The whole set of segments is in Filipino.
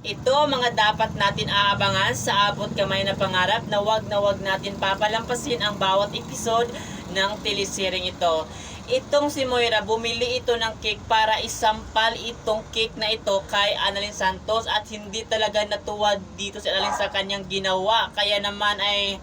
Ito mga dapat natin aabangan sa abot kamay na pangarap na wag natin papalampasin ang bawat episode ng teleseryeng ito. Itong si Moira, bumili ito ng cake para isampal itong cake na ito kay Annalyn Santos at hindi talaga natuwa dito si Annalyn sa kanyang ginawa. Kaya naman ay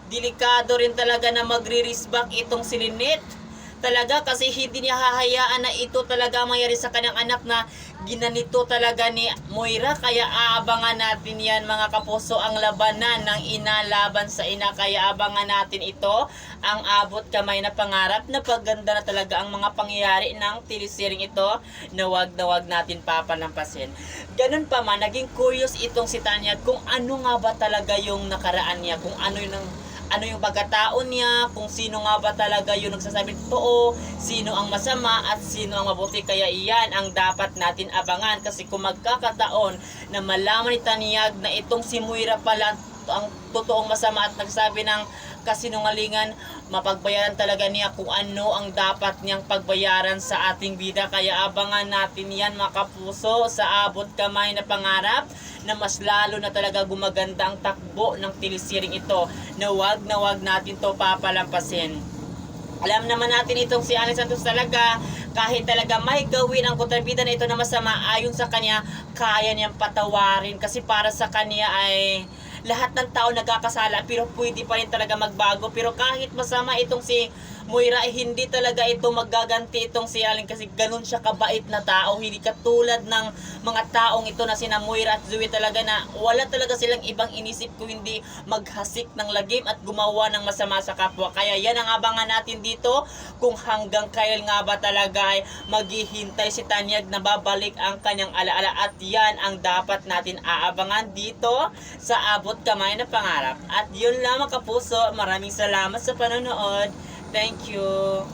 delikado rin talaga na magre-risback itong si Lynette. Talaga kasi hindi niya hahayaan na ito talaga mangyari sa kanyang anak na ginanito talaga ni Moira. Kaya aabangan natin yan mga kapuso, ang labanan ng ina laban sa ina. Kaya abangan natin ito, ang abot kamay na pangarap na pagganda na talaga ang mga pangyayari ng teleseryeng ito na wag natin papalampasin. Ganun pa man, naging curious itong si Tanya kung ano nga ba talaga yung nakaraan niya, kung ano yung pagkatao niya, kung sino nga ba talaga yung nagsasabi totoo, sino ang masama at sino ang mabuti. Kaya iyan ang dapat natin abangan, kasi kung magkakataon na malaman ni Tanyag na itong si Moira pala ang totoong masama at nagsabi ng kasinungalingan, mapagbayaran talaga niya kung ano ang dapat niyang pagbayaran sa ating bida. Kaya abangan natin yan mga kapuso sa abot kamay na pangarap, na mas lalo na talaga gumaganda ang takbo ng teleseryeng ito na wag natin to papalampasin. Alam naman natin itong si Annalyn Santos talaga, kahit talaga may gawin ang kontrabida na ito na masama, ayon sa kanya, kaya niyang patawarin kasi para sa kanya ay lahat ng tao nagkakasala pero pwede pa rin talaga magbago. Pero kahit masama itong si Moira, hindi talaga ito magaganti itong si Annalyn kasi ganun siya kabait na tao. Hindi katulad ng mga taong ito na sina Moira at Zoe talaga, na wala talaga silang ibang inisip kung hindi maghasik ng lagim at gumawa ng masama sa kapwa. Kaya yan ang abangan natin dito, kung hanggang kailan nga ba talaga ay maghihintay si Tanyag na babalik ang kanyang alaala. At yan ang dapat natin aabangan dito sa abot kamay na pangarap. At yun lamang kapuso, maraming salamat sa panonood. Thank you.